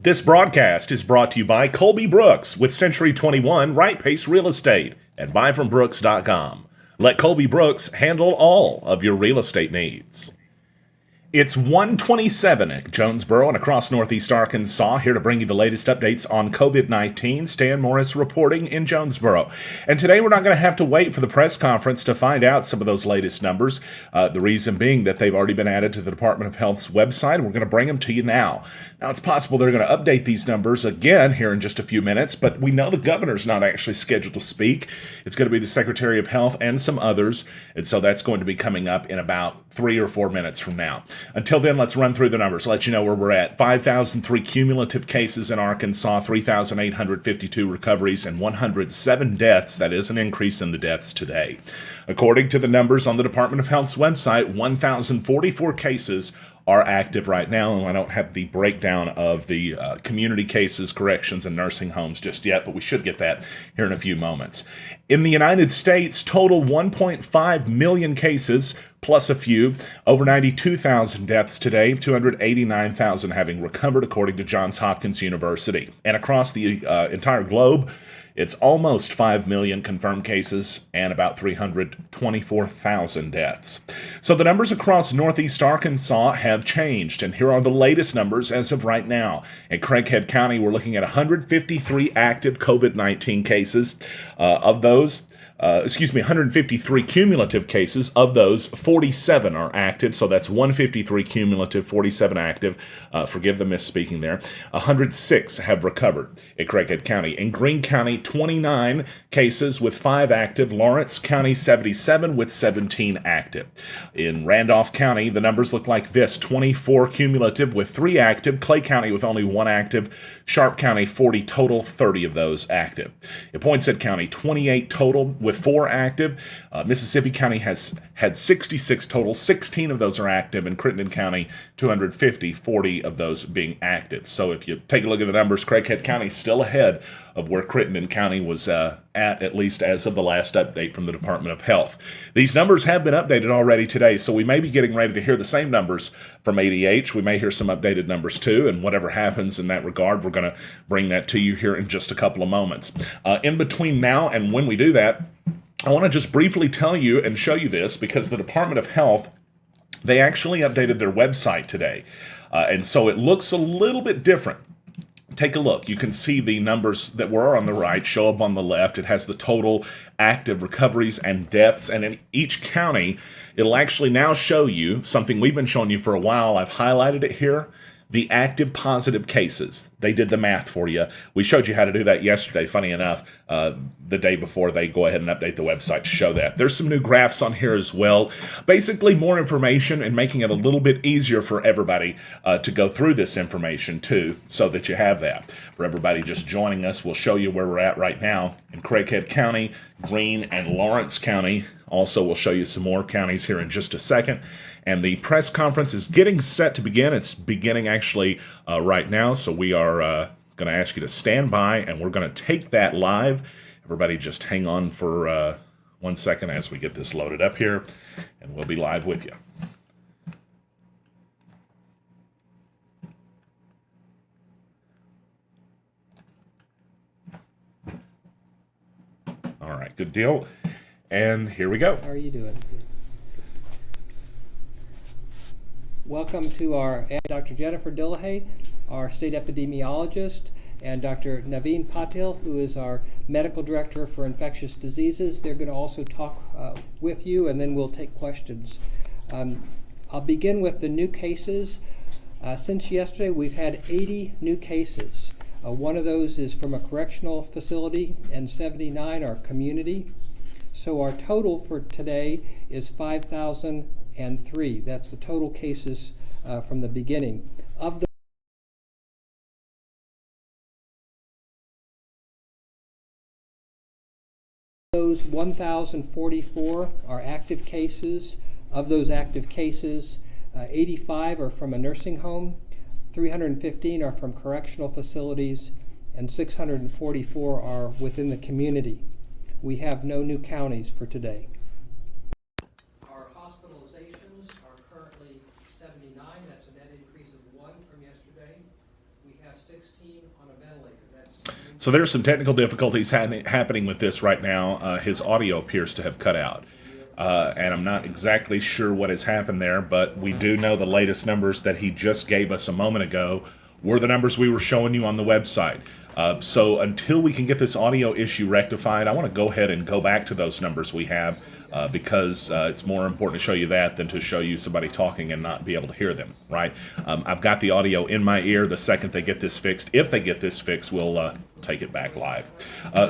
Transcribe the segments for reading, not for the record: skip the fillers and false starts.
This broadcast is brought to you by Colby Brooks with Century 21 Right Pace Real Estate and buyfrombrooks.com. Let Colby Brooks handle all of your real estate needs. It's 1:27 at Jonesboro and across Northeast Arkansas, here to bring you the latest updates on COVID-19. Stan Morris reporting in Jonesboro. And today we're not going to have to wait for the press conference to find out some of those latest numbers. The reason being that they've already been added to the Department of Health's website. We're going to bring them to you now. Now, it's possible they're going to update these numbers again here in just a few minutes, but we know the governor's not actually scheduled to speak. It's going to be the Secretary of Health and some others, and so that's going to be coming up in about 3 or 4 minutes from now. Until then, let's run through the numbers, let you know where we're at. 5,003 cumulative cases in Arkansas, 3,852 recoveries, and 107 deaths. That is an increase in the deaths today. According to the numbers on the Department of Health's website, 1,044 cases are active right now, and I don't have the breakdown of the community cases, corrections, and nursing homes just yet, but we should get that here in a few moments. In the United States, total 1.5 million cases, plus a few, over 92,000 deaths today, 289,000 having recovered, according to Johns Hopkins University. And across the entire globe, it's almost 5 million confirmed cases and about 324,000 deaths. So the numbers across Northeast Arkansas have changed, and here are the latest numbers as of right now. In Craighead County, we're looking at 153 active COVID-19 cases. 153 cumulative cases. Of those, 47 are active, so that's 153 cumulative, 47 active. Forgive the misspeaking there. 106 have recovered in Craighead County. In Greene County, 29 cases with 5 active. Lawrence County, 77 with 17 active. In Randolph County, the numbers look like this: 24 cumulative with 3 active. Clay County with only 1 active. Sharp County, 40 total, 30 of those active. In Poinsett County, 28 total with 4 active. Mississippi County has had 66 total, 16 of those are active. In Crittenden County, 250, 40 of those being active. So if you take a look at the numbers, Craighead County is still ahead of where Crittenden County was at least as of the last update from the Department of Health. These numbers have been updated already today, so we may be getting ready to hear the same numbers from ADH. We may hear some updated numbers too, and whatever happens in that regard, we're going to bring that to you here in just a couple of moments. In between now and when we do that, I want to just briefly tell you and show you this, because the Department of Health, they actually updated their website today, and so it looks a little bit different. Take a look. You can see the numbers that were on the right show up on the left. It has the total active recoveries and deaths, and in each county, it'll actually now show you something we've been showing you for a while. I've highlighted it here. The active positive cases. They did the math for you. We showed you how to do that yesterday, funny enough, the day before they go ahead and update the website to show that. There's some new graphs on here as well. Basically, more information and making it a little bit easier for everybody to go through this information too, so that you have that. For everybody just joining us, we'll show you where we're at right now in Craighead County, Greene, and Lawrence County. Also, we'll show you some more counties here in just a second. And the press conference is getting set to begin. It's beginning actually right now, so we are going to ask you to stand by, and we're going to take that live. Everybody just hang on for 1 second as we get this loaded up here, and we'll be live with you. All right, good deal. And here we go. How are you doing? Welcome to our Dr. Jennifer Dillahay, our state epidemiologist, and Dr. Naveen Patil, who is our medical director for infectious diseases. They're going to also talk with you, and then we'll take questions. I'll begin with the new cases. Since yesterday, we've had 80 new cases. One of those is from a correctional facility, and 79 are community. So our total for today is 5,003. That's the total cases from the beginning. Of those, 1,044 are active cases. Of those active cases, 85 are from a nursing home, 315 are from correctional facilities, and 644 are within the community. We have no new counties for today. Our hospitalizations are currently 79. That's a net increase of 1 from yesterday. We have 16 on a ventilator. So there's some technical difficulties happening with this right now. His audio appears to have cut out. And I'm not exactly sure what has happened there, but we do know the latest numbers that he just gave us a moment ago were the numbers we were showing you on the website. So until we can get this audio issue rectified, I want to go ahead and go back to those numbers we have because it's more important to show you that than to show you somebody talking and not be able to hear them, right? I've got the audio in my ear. The second they get this fixed, if they get this fixed, we'll take it back live.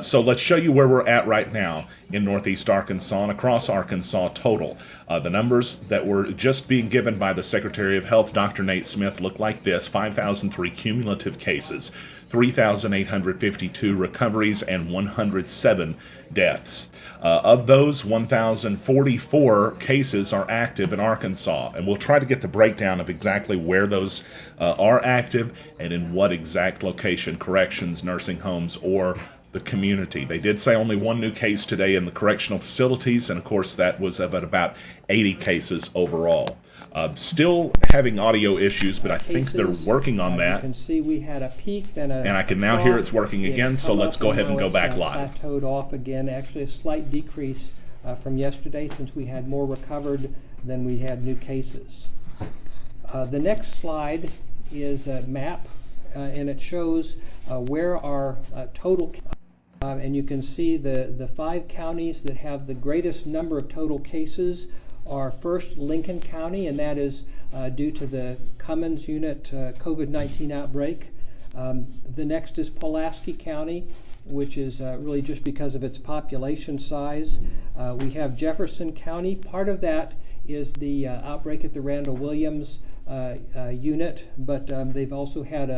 So let's show you where we're at right now in Northeast Arkansas and across Arkansas total. The numbers that were just being given by the Secretary of Health, Dr. Nate Smith, look like this: 5,003 cumulative cases, 3,852 recoveries, and 107 deaths. Of those, 1,044 cases are active in Arkansas, and we'll try to get the breakdown of exactly where those are active and in what exact location: corrections, nursing homes, or the community. They did say only one new case today in the correctional facilities, and of course that was about 80 cases overall. Still having audio issues, but I think they're working on that. You can see we had a peak, then and I can now hear it's working again, so let's go ahead and go back live. Plateaued off again. Actually, a slight decrease from yesterday, since we had more recovered than we had new cases. The next slide is a map, and it shows where our total, and you can see the 5 counties that have the greatest number of total cases are first Lincoln County, and that is due to the Cummins Unit COVID-19 outbreak. The next is Pulaski County, which is really just because of its population size. We have Jefferson County. Part of that is the outbreak at the Randall Williams unit, but they've also had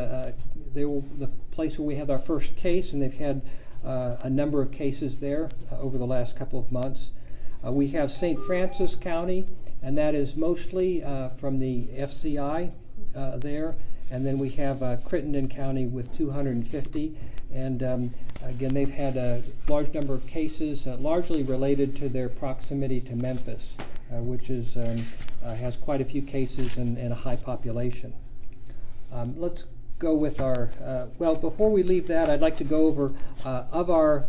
they were the place where we had our first case, and they've had a number of cases there over the last couple of months. We have St. Francis County, and that is mostly from the FCI there. And then we have Crittenden County with 250. And again, they've had a large number of cases, largely related to their proximity to Memphis, which is has quite a few cases and a high population. Let's go with our, well, before we leave that, I'd like to go over of our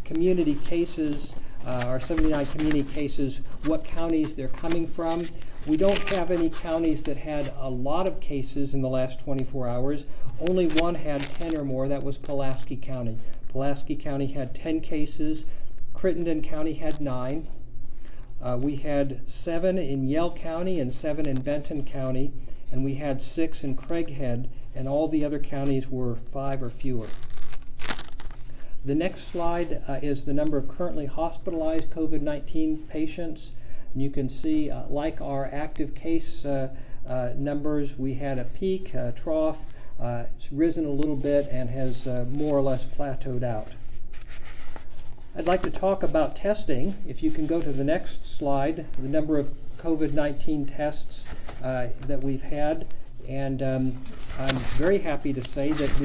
community cases, our 79 community cases, what counties they're coming from. We don't have any counties that had a lot of cases in the last 24 hours. Only one had 10 or more. That was Pulaski County. Pulaski County had 10 cases. Crittenden County had 9. We had 7 in Yell County and 7 in Benton County, and we had 6 in Craighead, and all the other counties were 5 or fewer. The next slide is the number of currently hospitalized COVID-19 patients. And you can see, like our active case numbers, we had a peak, trough. It's risen a little bit and has more or less plateaued out. I'd like to talk about testing. If you can go to the next slide, the number of COVID-19 tests that we've had. And I'm very happy to say that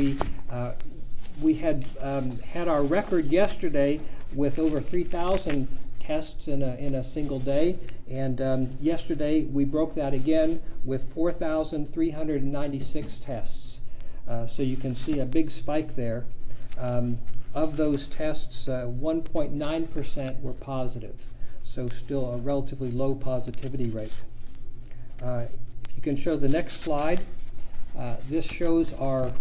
we had had our record yesterday with over 3,000 tests in a single day, and yesterday we broke that again with 4,396 tests. So you can see a big spike there. Of those tests, 1.9% were positive, so still a relatively low positivity rate. If you can show the next slide. This shows our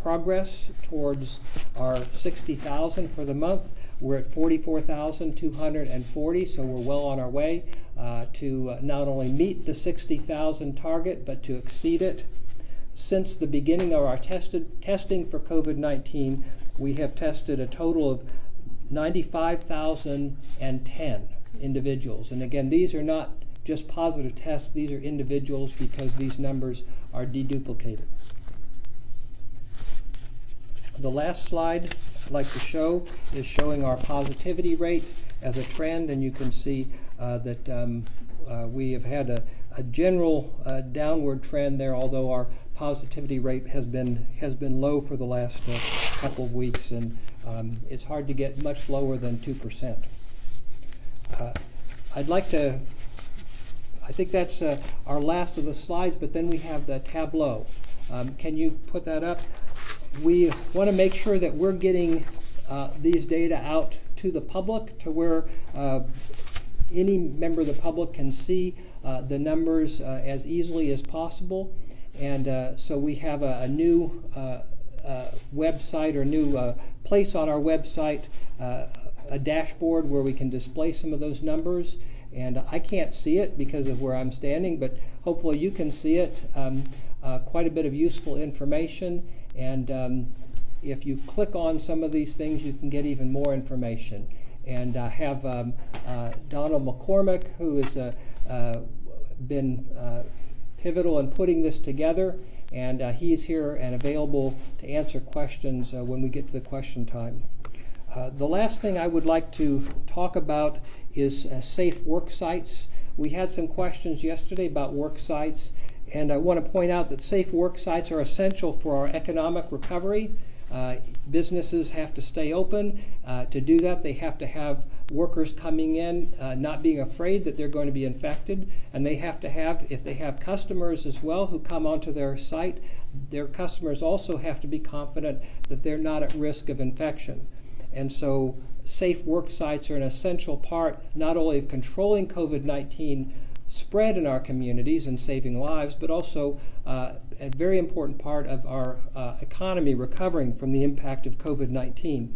progress towards our 60,000 for the month. We're at 44,240, so we're well on our way to not only meet the 60,000 target, but to exceed it. Since the beginning of our testing for COVID-19, we have tested a total of 95,010 individuals. And again, these are not just positive tests, these are individuals because these numbers are deduplicated. The last slide I'd like to show is showing our positivity rate as a trend, and you can see that we have had a general downward trend there, although our positivity rate has been low for the last couple of weeks, and it's hard to get much lower than 2%. I think that's our last of the slides, but then we have the tableau. Can you put that up? We want to make sure that we're getting these data out to the public to where any member of the public can see the numbers as easily as possible. And so we have a new website or new place on our website, a dashboard where we can display some of those numbers. And I can't see it because of where I'm standing, but hopefully you can see it. Quite a bit of useful information. And if you click on some of these things, you can get even more information. And I have Donald McCormick, who has been pivotal in putting this together, and he's here and available to answer questions when we get to the question time. The last thing I would like to talk about is safe work sites. We had some questions yesterday about work sites, and I want to point out that safe work sites are essential for our economic recovery. Businesses have to stay open. To do that, they have to have workers coming in, not being afraid that they're going to be infected, and they have to have, if they have customers as well who come onto their site, their customers also have to be confident that they're not at risk of infection. And so safe work sites are an essential part not only of controlling COVID-19 spread in our communities and saving lives, but also a very important part of our economy recovering from the impact of COVID-19.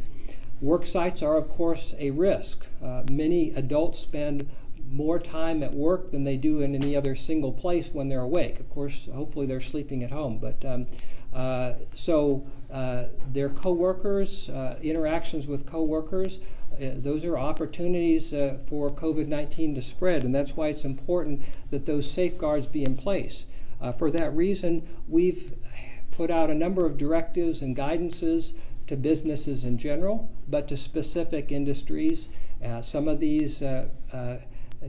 Work sites are, of course, a risk. Many adults spend more time at work than they do in any other single place when they're awake. Of course, hopefully they're sleeping at home, but their coworkers, interactions with coworkers, those are opportunities for COVID-19 to spread, and that's why it's important that those safeguards be in place. For that reason, we've put out a number of directives and guidances to businesses in general, but to specific industries. Some of these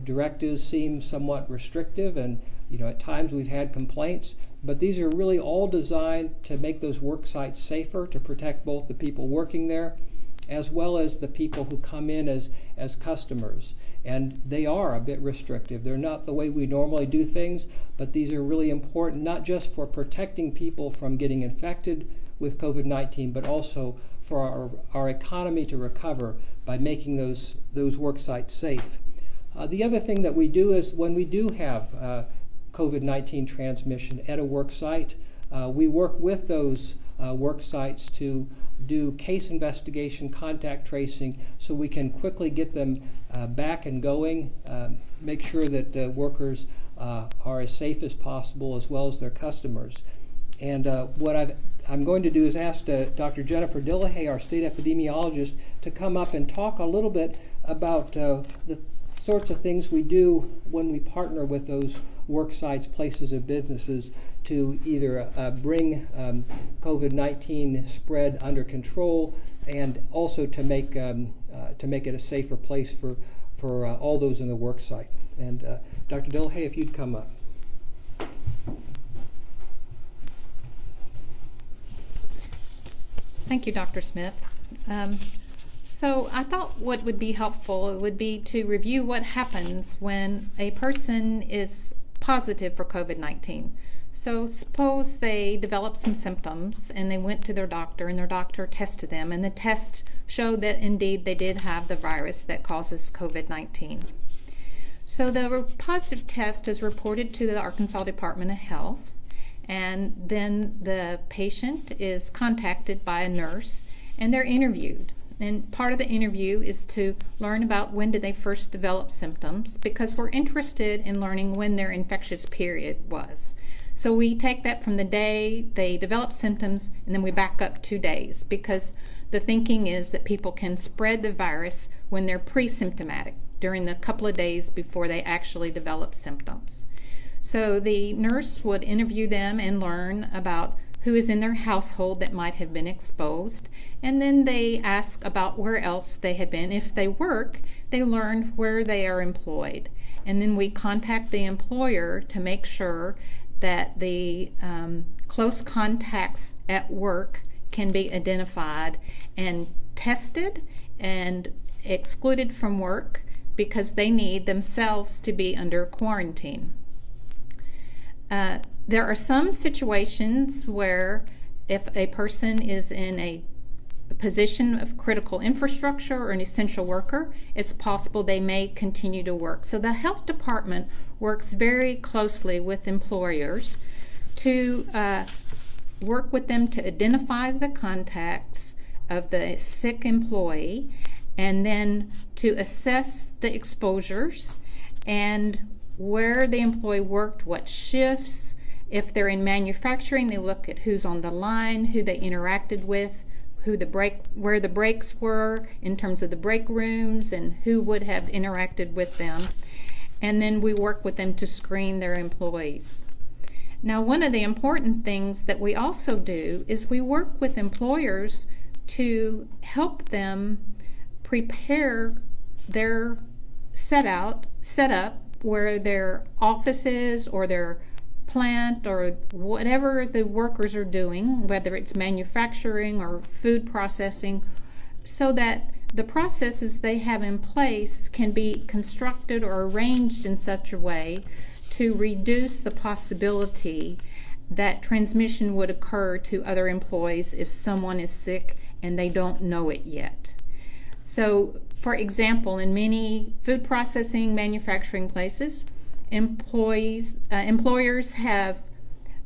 directives seem somewhat restrictive, and at times we've had complaints, but these are really all designed to make those work sites safer, to protect both the people working there as well as the people who come in as customers. And they are a bit restrictive. They're not the way we normally do things, but these are really important, not just for protecting people from getting infected with COVID-19, but also for our economy to recover by making those work sites safe. The other thing that we do is when we do have COVID-19 transmission at a work site, we work with those work sites to do case investigation, contact tracing, so we can quickly get them back and going, make sure that the workers are as safe as possible as well as their customers. And what I'm going to do is ask Dr. Jennifer Dillahay, our state epidemiologist, to come up and talk a little bit about the sorts of things we do when we partner with those work sites, places of businesses, to either bring COVID-19 spread under control and also to make it a safer place for all those in the work site. And Dr. Dillahay, if you'd come up. Thank you, Dr. Smith. So I thought what would be helpful would be to review what happens when a person is positive for COVID-19. So suppose they developed some symptoms and they went to their doctor and their doctor tested them, and the test showed that indeed they did have the virus that causes COVID-19. So the positive test is reported to the Arkansas Department of Health, and then the patient is contacted by a nurse and they're interviewed. And part of the interview is to learn about when did they first develop symptoms, because we're interested in learning when their infectious period was. So we take that from the day they develop symptoms and then we back up 2 days, because the thinking is that people can spread the virus when they're pre-symptomatic, during the couple of days before they actually develop symptoms. So the nurse would interview them and learn about who is in their household that might have been exposed, and then they ask about where else they have been. If they work, they learn where they are employed, and then we contact the employer to make sure that the close contacts at work can be identified and tested and excluded from work because they need themselves to be under quarantine. There are some situations where if a person is in a position of critical infrastructure or an essential worker, it's possible they may continue to work. So the health department works very closely with employers to work with them to identify the contacts of the sick employee and then to assess the exposures and where the employee worked, what shifts. If they're in manufacturing, they look at who's on the line, who they interacted with, where the breaks were in terms of the break rooms, and who would have interacted with them. And then we work with them to screen their employees. Now, one of the important things that we also do is we work with employers to help them prepare their setup where their office is or their plant or whatever the workers are doing, whether it's manufacturing or food processing, so that the processes they have in place can be constructed or arranged in such a way to reduce the possibility that transmission would occur to other employees if someone is sick and they don't know it yet. So, for example, in many food processing manufacturing places, employers have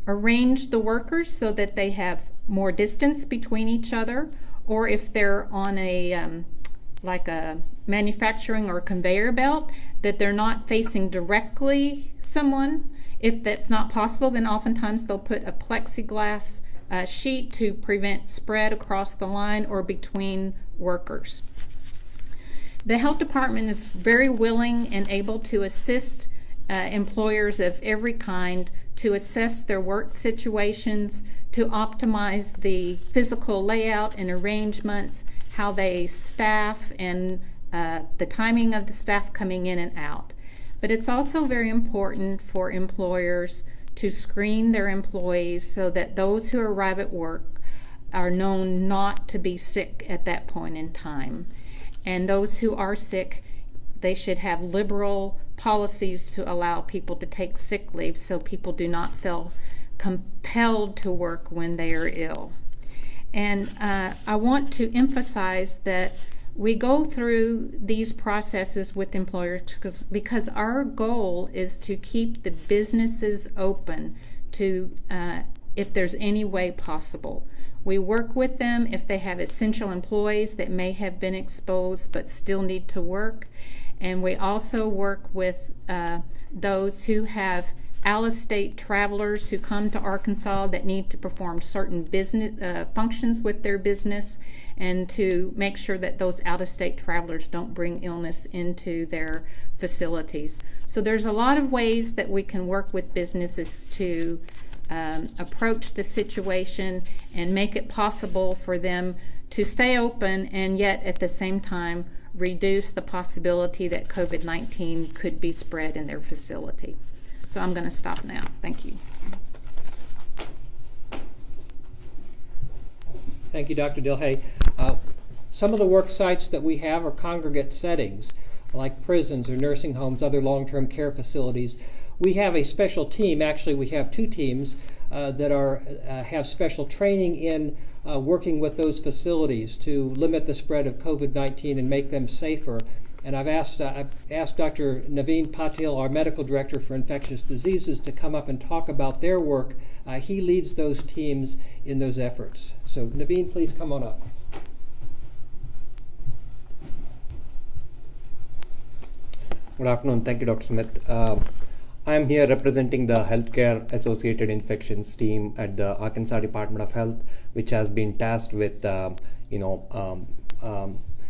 arranged the workers so that they have more distance between each other, or if they're on a like a manufacturing or conveyor belt, that they're not facing directly someone. If that's not possible, then oftentimes they'll put a plexiglass sheet to prevent spread across the line or between workers. The health department is very willing and able to assist employers of every kind to assess their work situations, to optimize the physical layout and arrangements, how they staff, and the timing of the staff coming in and out. But it's also very important for employers to screen their employees so that those who arrive at work are known not to be sick at that point in time. And those who are sick, they should have liberal policies to allow people to take sick leave so people do not feel compelled to work when they are ill. And I want to emphasize that we go through these processes with employers because our goal is to keep the businesses open to if there's any way possible. We work with them if they have essential employees that may have been exposed but still need to work. And we also work with those who have out-of-state travelers who come to Arkansas that need to perform certain business functions with their business, and to make sure that those out-of-state travelers don't bring illness into their facilities. So there's a lot of ways that we can work with businesses to approach the situation and make it possible for them to stay open and yet at the same time reduce the possibility that COVID-19 could be spread in their facility. So I'm going to stop now. Thank you. Thank you, Dr. Dilhay. Some of the work sites that we have are congregate settings, like prisons or nursing homes, other long-term care facilities. We have a special team. Actually, we have two teams that have special training in working with those facilities to limit the spread of COVID-19 and make them safer. And I've asked Dr. Naveen Patil, our medical director for infectious diseases, to come up and talk about their work. He leads those teams in those efforts. So Naveen, please come on up. Good afternoon. Thank you, Dr. Smith. I am here representing the Healthcare Associated Infections team at the Arkansas Department of Health, which has been tasked with,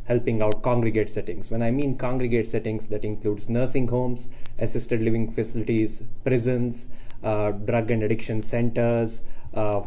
helping out congregate settings. When I mean congregate settings, that includes nursing homes, assisted living facilities, prisons, drug and addiction centers,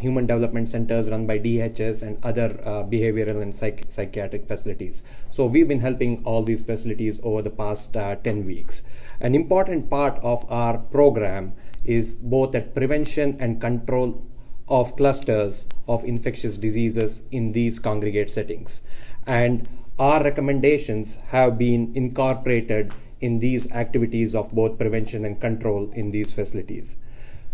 human development centers run by DHS, and other behavioral and psychiatric facilities. So we've been helping all these facilities over the past 10 weeks. An important part of our program is both at prevention and control of clusters of infectious diseases in these congregate settings. And our recommendations have been incorporated in these activities of both prevention and control in these facilities.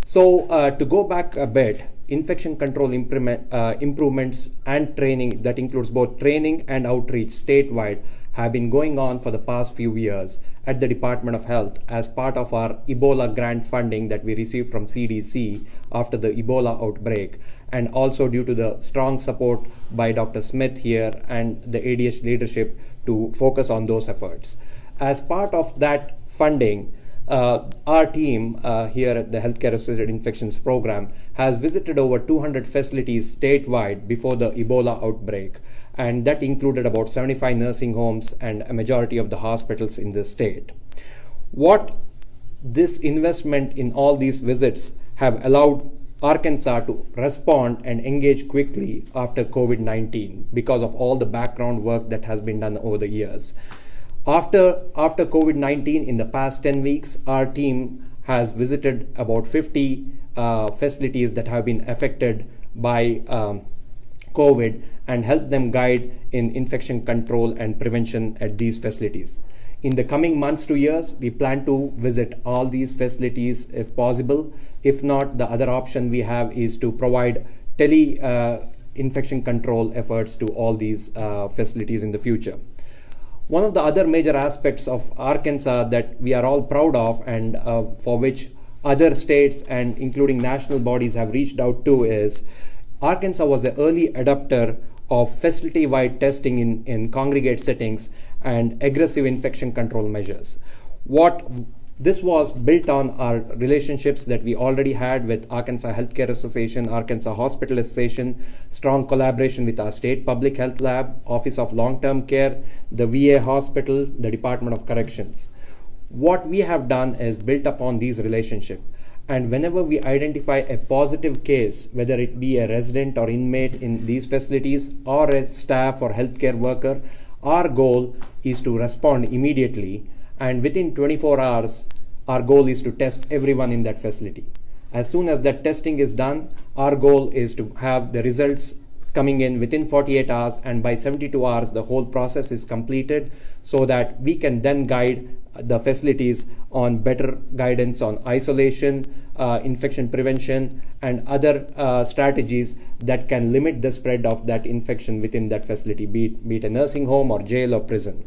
So to go back a bit, infection control improvements and training, that includes both training and outreach statewide, have been going on for the past few years at the Department of Health as part of our Ebola grant funding that we received from CDC after the Ebola outbreak, and also due to the strong support by Dr. Smith here and the ADH leadership to focus on those efforts. As part of that funding, our team here at the Healthcare Associated Infections Program has visited over 200 facilities statewide before the Ebola outbreak, and that included about 75 nursing homes and a majority of the hospitals in the state. What this investment in all these visits have allowed Arkansas to respond and engage quickly after COVID-19 because of all the background work that has been done over the years. After COVID-19, in the past 10 weeks, our team has visited about 50 facilities that have been affected by COVID and helped them guide in infection control and prevention at these facilities. In the coming months to years, we plan to visit all these facilities if possible. If not, the other option we have is to provide infection control efforts to all these facilities in the future. One of the other major aspects of Arkansas that we are all proud of, and for which other states and including national bodies have reached out to, is Arkansas was the early adopter of facility-wide testing in congregate settings and aggressive infection control measures. This was built on our relationships that we already had with Arkansas Healthcare Association, Arkansas Hospital Association, strong collaboration with our state public health lab, Office of Long-Term Care, the VA hospital, the Department of Corrections. What we have done is built upon these relationships. And whenever we identify a positive case, whether it be a resident or inmate in these facilities or a staff or healthcare worker, our goal is to respond immediately. And within 24 hours, our goal is to test everyone in that facility. As soon as that testing is done, our goal is to have the results coming in within 48 hours, and by 72 hours, the whole process is completed so that we can then guide the facilities on better guidance on isolation, infection prevention, and other strategies that can limit the spread of that infection within that facility, be it a nursing home or jail or prison.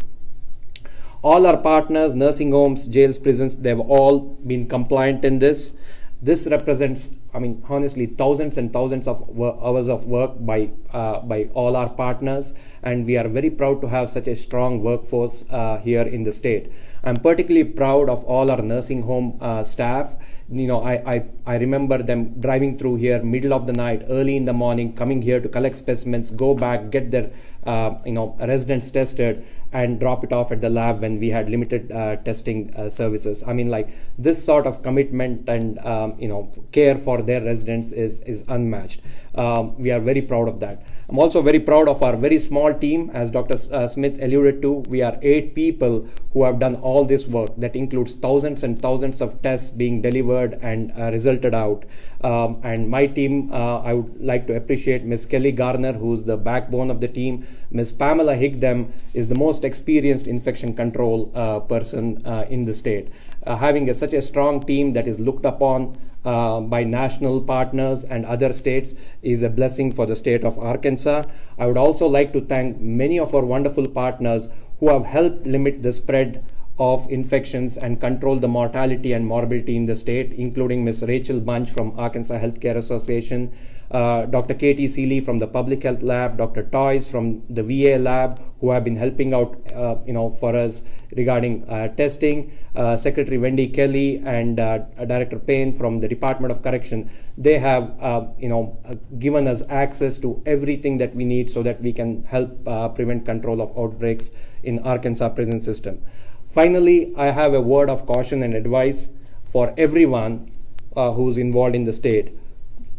All our partners, nursing homes, jails, prisons, they've all been compliant in this. This represents, honestly, thousands and thousands of hours of work by all our partners, and we are very proud to have such a strong workforce here in the state. I'm particularly proud of all our nursing home staff. I remember them driving through here middle of the night, early in the morning, coming here to collect specimens, go back, get their residents tested, and drop it off at the lab when we had limited testing services. This sort of commitment and care for their residents is unmatched. We are very proud of that. I'm also very proud of our very small team. As Dr. Smith alluded to, we are 8 people who have done all this work. That includes thousands and thousands of tests being delivered and resulted out. And my team, I would like to appreciate Ms. Kelly Garner, who's the backbone of the team. Ms. Pamela Higdem is the most experienced infection control person in the state. Having such a strong team that is looked upon by national partners and other states is a blessing for the state of Arkansas. I would also like to thank many of our wonderful partners who have helped limit the spread of infections and control the mortality and morbidity in the state, including Ms. Rachel Bunch from Arkansas Healthcare Association, Dr. Katie Seeley from the Public Health Lab, Dr. Toys from the VA Lab, who have been helping out for us regarding testing, Secretary Wendy Kelly and Director Payne from the Department of Correction. They have given us access to everything that we need so that we can help prevent control of outbreaks in Arkansas prison system. Finally, I have a word of caution and advice for everyone who's involved in the state,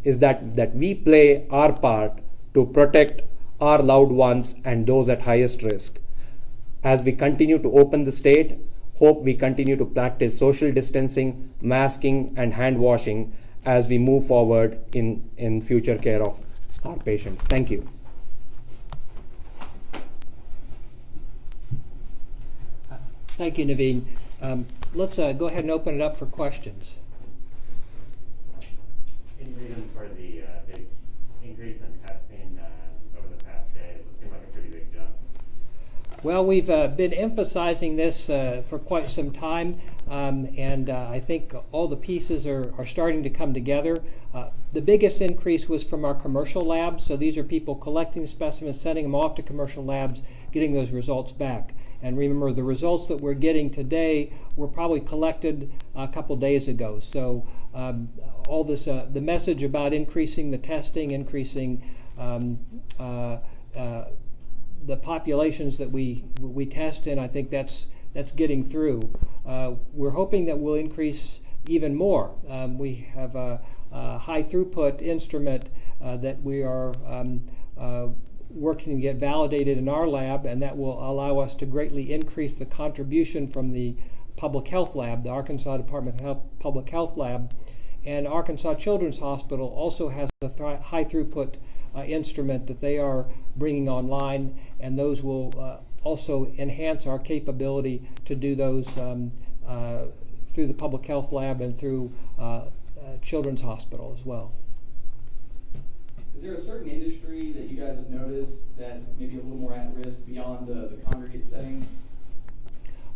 is that we play our part to protect our loved ones and those at highest risk. As we continue to open the state, hope we continue to practice social distancing, masking, and hand washing as we move forward in future care of our patients. Thank you. Thank you, Naveen. Let's go ahead and open it up for questions. any reason for the big increase in testing over the past day? It seemed like a pretty big jump. Well, we've been emphasizing this for quite some time, and I think all the pieces are starting to come together. The biggest increase was from our commercial labs, so these are people collecting specimens, sending them off to commercial labs, getting those results back. And remember, the results that we're getting today were probably collected a couple days ago. So all this, the message about increasing the testing, increasing the populations that we test in, I think that's getting through. We're hoping that we'll increase even more. We have a high throughput instrument that we are working to get validated in our lab, and that will allow us to greatly increase the contribution from the public health lab, the Arkansas Department of Health Public Health Lab. And Arkansas Children's Hospital also has a high throughput instrument that they are bringing online, and those will also enhance our capability to do those through the public health lab and through Children's Hospital as well. Is there a certain industry that you guys have noticed that's maybe a little more at risk beyond the congregate setting?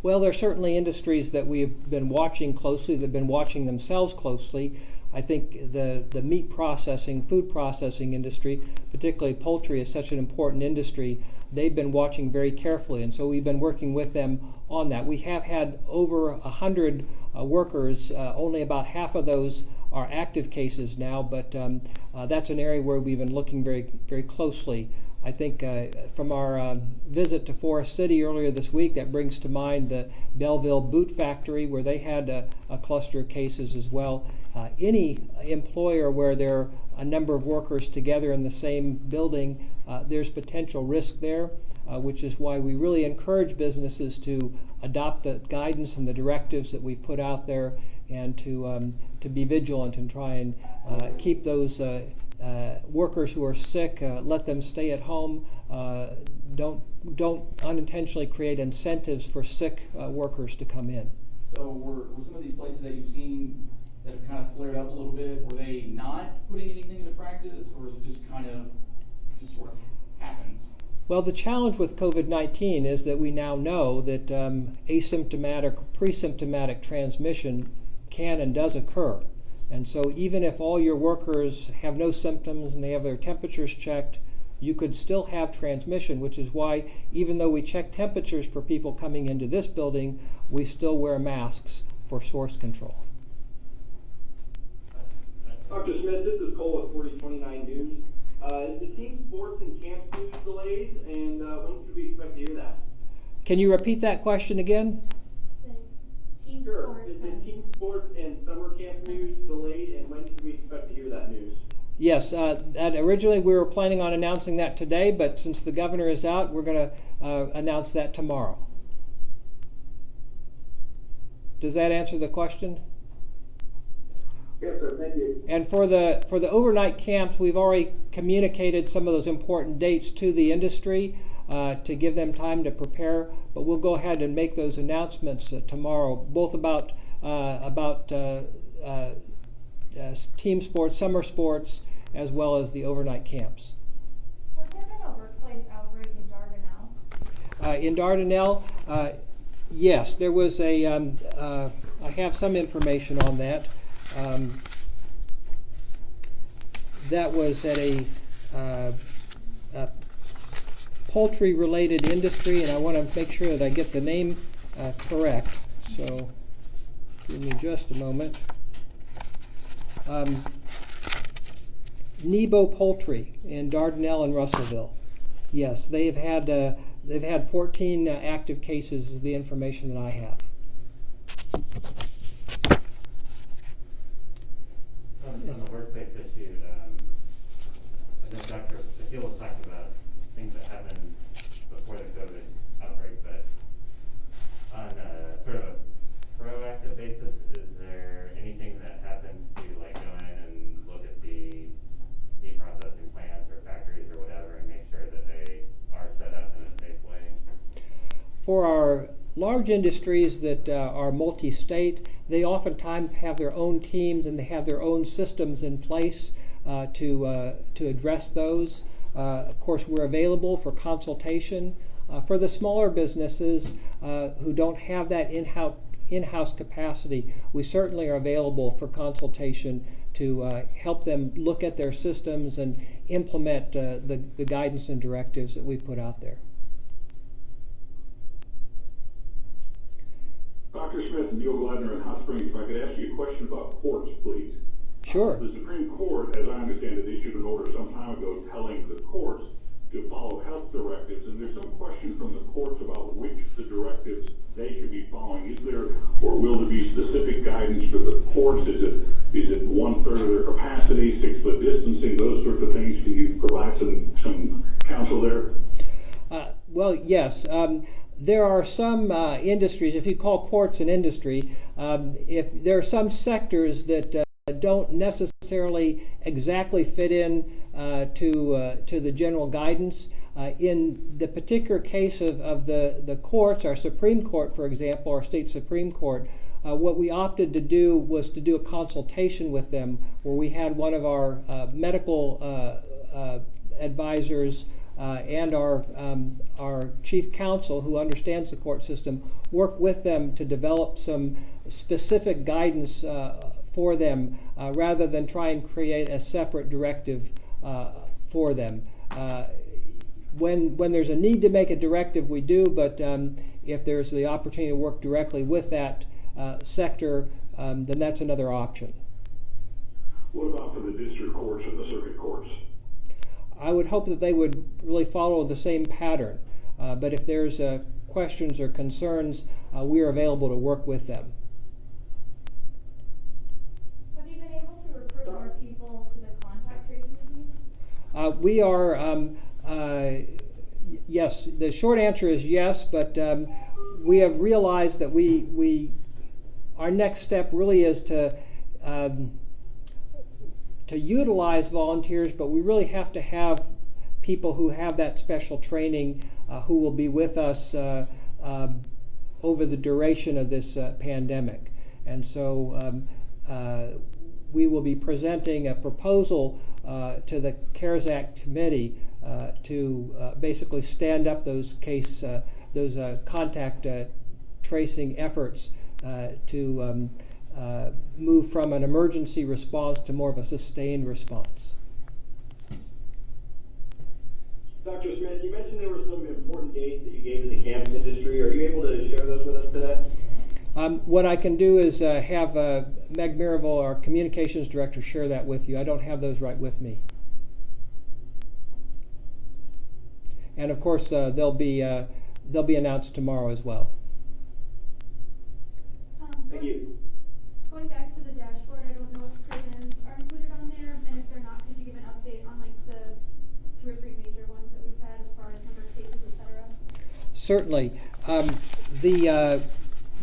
Well, there are certainly industries that we've been watching closely, that have been watching themselves closely. I think the meat processing, food processing industry, particularly poultry, is such an important industry. They've been watching very carefully, and so we've been working with them on that. We have had over 100 workers. Only about half of those are active cases now, but that's an area where we've been looking very, very closely. I think from our visit to Forest City earlier this week, that brings to mind the Belleville Boot Factory, where they had a cluster of cases as well. Any employer where there are a number of workers together in the same building, there's potential risk there, which is why we really encourage businesses to adopt the guidance and the directives that we've put out there, and to be vigilant and try and keep those workers who are sick, let them stay at home. Don't unintentionally create incentives for sick workers to come in. So were some of these places that you've seen that have kind of flared up a little bit, were they not putting anything into practice, or is it just kind of just sort of happens? Well, the challenge with COVID-19 is that we now know that asymptomatic, pre-symptomatic transmission can and does occur. And so even if all your workers have no symptoms and they have their temperatures checked, you could still have transmission, which is why even though we check temperatures for people coming into this building, we still wear masks for source control. Dr. Smith, this is Cole at 4029 News. Is the team sports and camp news delayed, and when should we expect to hear that? Can you repeat that question again? Team Sure. sports Is the and team sports and summer camp news delayed, and when should we expect to hear that news? Yes, that originally we were planning on announcing that today, but since the governor is out, we're going to announce that tomorrow. Does that answer the question? Yes, sir. Thank you. And for the overnight camps, we've already communicated some of those important dates to the industry to give them time to prepare. But we'll go ahead and make those announcements tomorrow, both about team sports, summer sports, as well as the overnight camps. has there been a workplace outbreak in Dardanelle? In Dardanelle, yes, there was a. I have some information on that. That was at a poultry-related industry, and I want to make sure that I get the name correct. So, give me just a moment. Nebo Poultry in Dardanelle and Russellville. Yes, they've had 14 active cases. Is the information that I have. On the workplace issue, I know Dr. Akil was talking about things that happened before the COVID outbreak, but on a sort of a proactive basis, is there anything that happens to like go in and look at the meat processing plants or factories or whatever and make sure that they are set up in a safe way? For our large industries that are multi-state, they oftentimes have their own teams and they have their own systems in place to address those. Of course, we're available for consultation. For the smaller businesses who don't have that in-house capacity, we certainly are available for consultation to help them look at their systems and implement the guidance and directives that we put out there. Dr. Smith, Neil Gladner in Hot Springs, if I could ask you a question about courts, please. Sure. The Supreme Court, as I understand it, issued an order some time ago telling the courts to follow health directives, and there's some question from the courts about which the directives they should be following. Is there, or will there be specific guidance for the courts? Is it 1/3 of their capacity, 6-foot distancing, those sorts of things? Can you provide some counsel there? Well, yes. There are some industries, if you call courts an industry, if there are some sectors that don't necessarily exactly fit in to the general guidance. In the particular case of the courts, our Supreme Court, for example, our state Supreme Court, what we opted to do was to do a consultation with them where we had one of our medical advisors and our chief counsel, who understands the court system, work with them to develop some specific guidance for them rather than try and create a separate directive for them. When there's a need to make a directive, we do, but if there's the opportunity to work directly with that sector, then that's another option. What about for the district courts and the circuit courts? I would hope that they would really follow the same pattern, but if there's questions or concerns, we are available to work with them. Have you been able to recruit more people to the contact tracing team? We are, yes, the short answer is yes, but we have realized that our next step really is to utilize volunteers, but we really have to have people who have that special training who will be with us over the duration of this pandemic. And so we will be presenting a proposal to the CARES Act committee to basically stand up those contact tracing efforts to move from an emergency response to more of a sustained response. Dr. Smith, you mentioned there were some important dates that you gave to the campus industry. Are you able to share those with us today? What I can do is have Meg Miracle, our communications director, share that with you. I don't have those right with me. And of course, they'll be announced tomorrow as well. Thank you. Going back to the dashboard, I don't know if prisons are included on there, and if they're not, could you give an update on like the 2 or 3 major ones that we've had as far as number of cases, etc.? Certainly.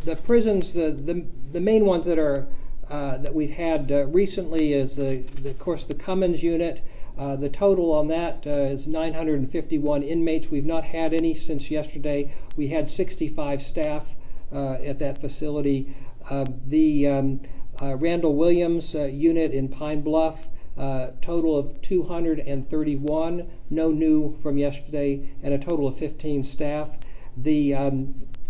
The prisons, the main ones that are that we've had recently is of course the Cummins unit. The total on that is 951 inmates. We've not had any since yesterday. We had 65 staff at that facility. The Randall Williams unit in Pine Bluff, total of 231, no new from yesterday, and a total of 15 staff. The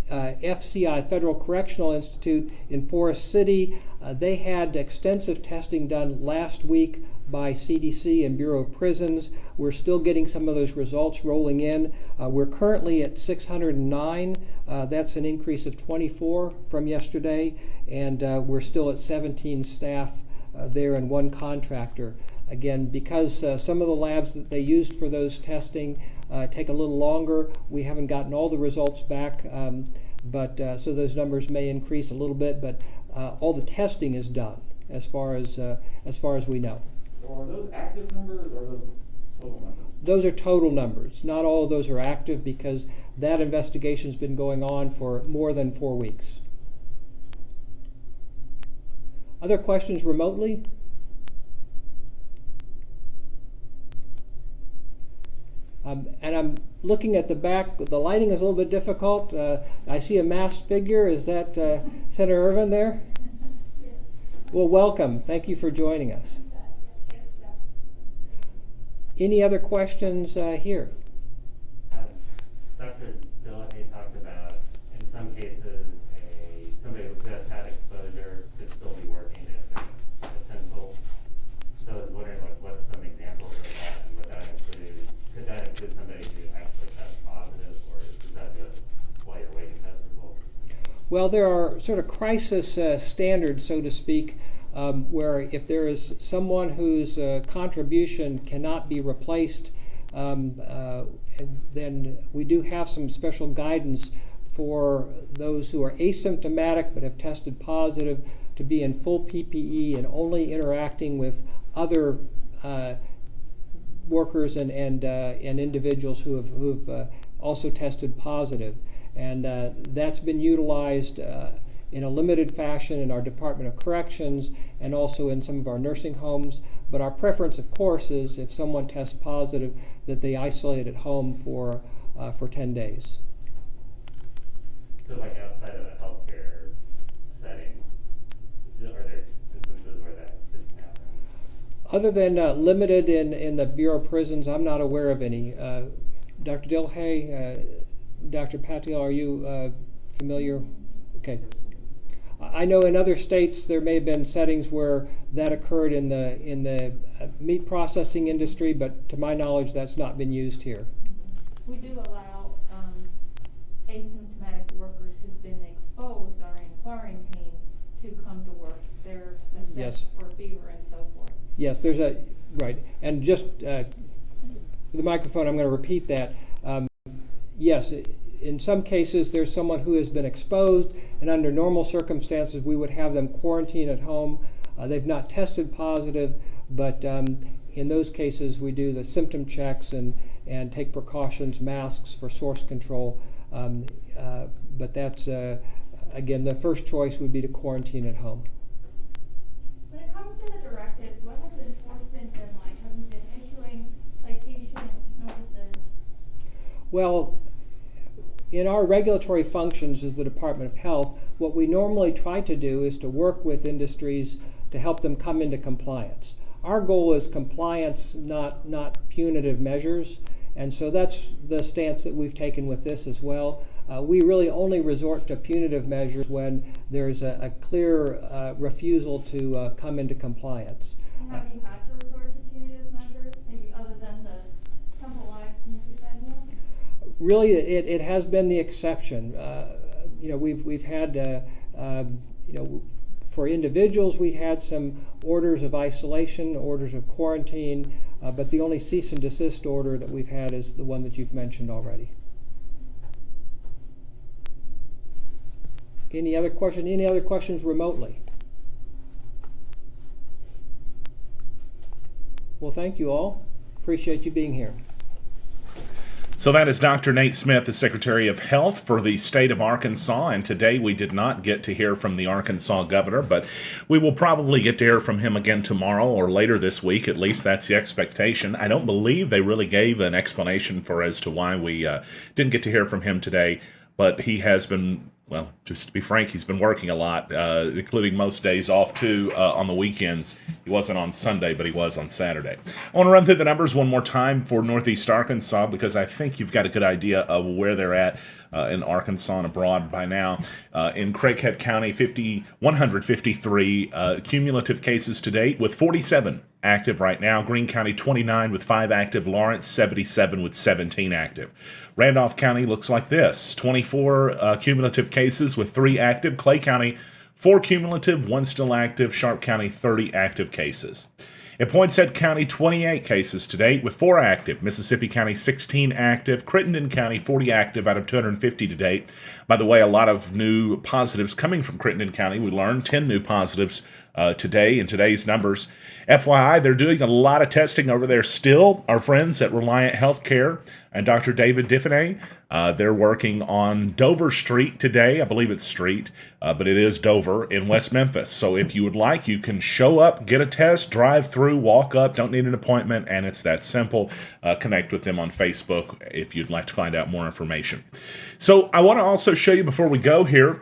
FCI, Federal Correctional Institute in Forest City, they had extensive testing done last week by CDC and Bureau of Prisons. We're still getting some of those results rolling in. We're currently at 609. That's an increase of 24 from yesterday, and we're still at 17 staff there and 1 contractor. Again, because some of the labs that they used for those testing take a little longer, we haven't gotten all the results back, but so those numbers may increase a little bit, but all the testing is done as far as we know. So are those active numbers or are those total numbers? Those are total numbers. Not all of those are active because that investigation's been going on for more than 4 weeks. Other questions remotely? And I'm looking at the back. The lighting is a little bit difficult. I see a masked figure. Is that Senator Ervin there? Well, welcome. Thank you for joining us. Any other questions here? Dr. Dillahay talked about, in some cases, somebody who has had exposure could still be working if they're essential. So I was wondering what's some examples of that, and could that include somebody who actually tests positive, or is that just while you're waiting test results? Well, there are sort of crisis standards, so to speak, where if there is someone whose contribution cannot be replaced, then we do have some special guidance for those who are asymptomatic but have tested positive to be in full PPE and only interacting with other workers and individuals who have also tested positive. And that's been utilized in a limited fashion in our Department of Corrections and also in some of our nursing homes. But our preference, of course, is if someone tests positive, that they isolate at home for 10 days. So like outside of a healthcare setting, are there instances where that didn't happen? Other than limited in the Bureau of Prisons, I'm not aware of any. Dr. Dillahay, Dr. Patil, are you familiar? Okay. I know in other states there may have been settings where that occurred in the meat processing industry, but to my knowledge that's not been used here. We do allow asymptomatic workers who've been exposed or in quarantine to come to work. They're assessed Yes. for fever and so forth. Yes, there's a, right. And just for the microphone, I'm going to repeat that. Yes, in some cases there's someone who has been exposed, and under normal circumstances we would have them quarantine at home. They've not tested positive, but in those cases we do the symptom checks and take precautions, masks for source control. But that's, again, the first choice would be to quarantine at home. When it comes to the directives, what has enforcement been like? Have you been issuing citations, notices? Well, in our regulatory functions as the Department of Health, what we normally try to do is to work with industries to help them come into compliance. Our goal is compliance, not punitive measures, and so that's the stance that we've taken with this as well. We really only resort to punitive measures when there's a clear refusal to come into compliance. And have you had to resort to punitive measures, maybe other than the Temple Life Pennsylvania? Really, it has been the exception. We've had for individuals we had some orders of isolation, orders of quarantine, but the only cease and desist order that we've had is the one that you've mentioned already. Any other question? Any other questions remotely? Well, thank you all. Appreciate you being here. So that is Dr. Nate Smith, the Secretary of Health for the state of Arkansas, and today we did not get to hear from the Arkansas governor, but we will probably get to hear from him again tomorrow or later this week. At least that's the expectation. I don't believe they really gave an explanation as to why we didn't get to hear from him today, but he has been, well, just to be frank, he's been working a lot, including most days off, too, on the weekends. He wasn't on Sunday, but he was on Saturday. I want to run through the numbers one more time for Northeast Arkansas because I think you've got a good idea of where they're at in Arkansas and abroad by now. In Craighead County, 153 cumulative cases to date, with 47 active right now. Greene County, 29 with 5 active. Lawrence, 77 with 17 active. Randolph County looks like this. 24 cumulative cases with 3 active. Clay County, 4 cumulative, 1 still active. Sharp County, 30 active cases. In Poinsett County, 28 cases to date with 4 active. Mississippi County, 16 active. Crittenden County, 40 active out of 250 to date. By the way, a lot of new positives coming from Crittenden County. We learned 10 new positives today in today's numbers. FYI, they're doing a lot of testing over there still. Our friends at Reliant Healthcare and Dr. David Diffenay, they're working on Dover Street today. I believe it's Street, but it is Dover in West Memphis. So if you would like, you can show up, get a test, drive through, walk up, don't need an appointment, and it's that simple. Connect with them on Facebook if you'd like to find out more information. So I want to also show you before we go here,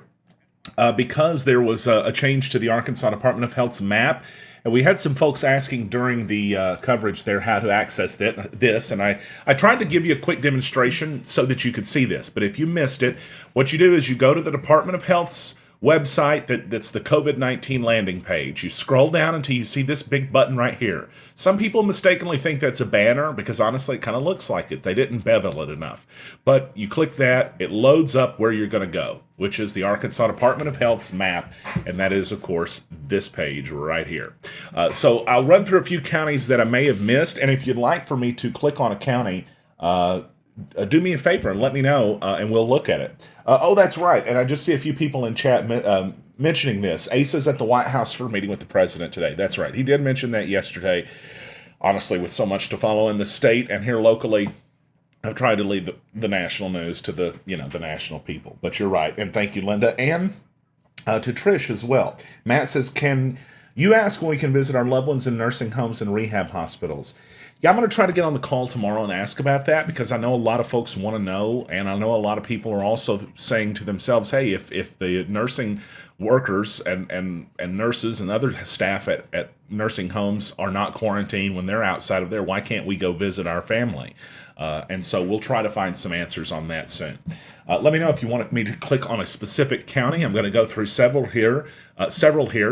because there was a change to the Arkansas Department of Health's map. And we had some folks asking during the coverage there how to access this, and I tried to give you a quick demonstration so that you could see this. But if you missed it, what you do is you go to the Department of Health's website that's the COVID-19 landing page. You scroll down until you see this big button right here. Some people mistakenly think that's a banner because honestly it kind of looks like it. They didn't bevel it enough. But you click that, it loads up where you're going to go, which is the Arkansas Department of Health's map, and that is, of course, this page right here. So I'll run through a few counties that I may have missed, and if you'd like for me to click on a county, do me a favor and let me know, and we'll look at it. Oh, that's right, and I just see a few people in chat mentioning this. Asa's at the White House for a meeting with the president today. That's right. He did mention that yesterday. Honestly, with so much to follow in the state and here locally, I've tried to leave the national news to the national people. But you're right, and thank you, Linda, and to Trish as well. Matt says, can you ask when we can visit our loved ones in nursing homes and rehab hospitals? Yeah, I'm going to try to get on the call tomorrow and ask about that because I know a lot of folks want to know, and I know a lot of people are also saying to themselves, hey, if the nursing workers and nurses and other staff at nursing homes are not quarantined when they're outside of there, why can't we go visit our family? And so we'll try to find some answers on that soon. Let me know if you want me to click on a specific county. I'm going to go through several here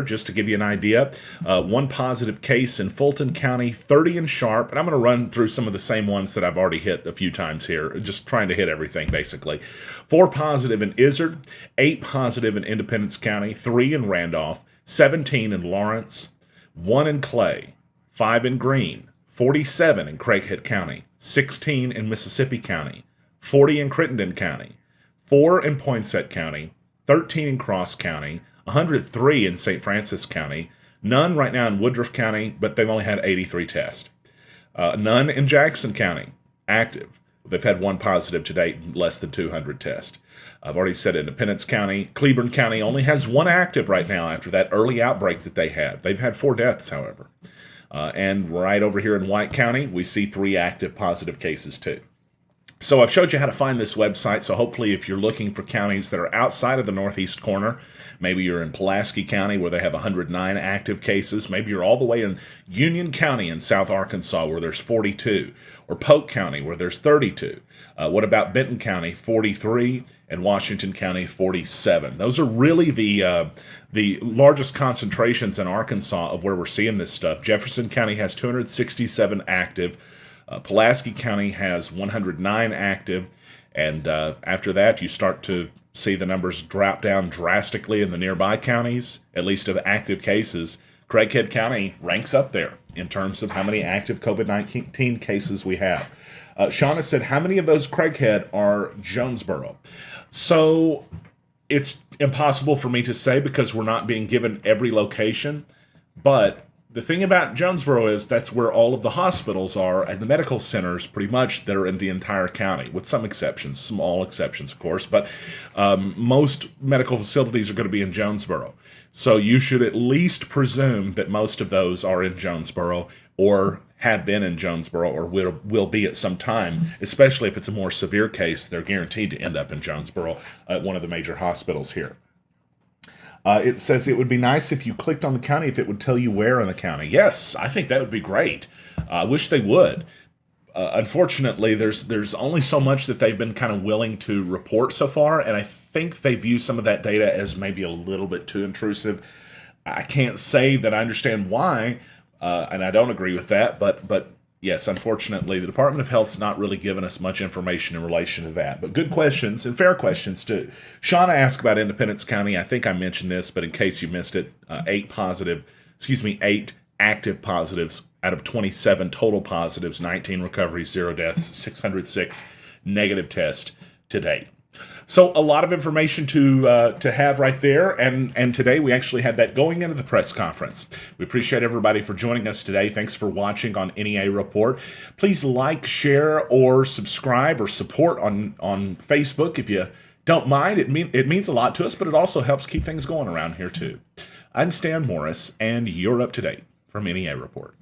just to give you an idea. One positive case in Fulton County, 30 in Sharp, and I'm going to run through some of the same ones that I've already hit a few times here, just trying to hit everything basically. 4 positive in Izzard, 8 positive in Independence County, 3 in Randolph, 17 in Lawrence, 1 in Clay, 5 in Greene, 47 in Craighead County, 16 in Mississippi County, 40 in Crittenden County, 4 in Poinsett County, 13 in Cross County, 103 in St. Francis County, none right now in Woodruff County, but they've only had 83 tests. None in Jackson County, active. They've had 1 positive to date, less than 200 tests. I've already said Independence County. Cleburne County only has 1 active right now after that early outbreak that they had. They've had 4 deaths, however. And right over here in White County, we see 3 active positive cases too. So I've showed you how to find this website, so hopefully if you're looking for counties that are outside of the northeast corner, maybe you're in Pulaski County where they have 109 active cases, maybe you're all the way in Union County in South Arkansas where there's 42, or Polk County where there's 32. What about Benton County, 43, and Washington County, 47. Those are really the largest concentrations in Arkansas of where we're seeing this stuff. Jefferson County has 267 active. Pulaski County has 109 active, and after that you start to see the numbers drop down drastically in the nearby counties, at least of active cases. Craighead County ranks up there in terms of how many active COVID-19 cases we have. Shauna said, how many of those Craighead are Jonesboro? So it's impossible for me to say because we're not being given every location, but the thing about Jonesboro is that's where all of the hospitals are and the medical centers pretty much that are in the entire county, with some exceptions, small exceptions, of course, but most medical facilities are going to be in Jonesboro. So you should at least presume that most of those are in Jonesboro or have been in Jonesboro or will be at some time, especially if it's a more severe case. They're guaranteed to end up in Jonesboro at one of the major hospitals here. It says it would be nice if you clicked on the county if it would tell you where in the county. Yes, I think that would be great. I wish they would. Unfortunately, there's only so much that they've been kind of willing to report so far, and I think they view some of that data as maybe a little bit too intrusive. I can't say that I understand why, and I don't agree with that, but yes, unfortunately, the Department of Health's not really given us much information in relation to that. But good questions, and fair questions, too. Shauna asked about Independence County. I think I mentioned this, but in case you missed it, 8 active positives out of 27 total positives, 19 recoveries, 0 deaths, 606 negative tests to date. So a lot of information to have right there, and today we actually had that going into the press conference. We appreciate everybody for joining us today. Thanks for watching on NEA Report. Please like, share, or subscribe or support on Facebook if you don't mind. It means a lot to us, but it also helps keep things going around here too. I'm Stan Morris, and you're up to date from NEA Report.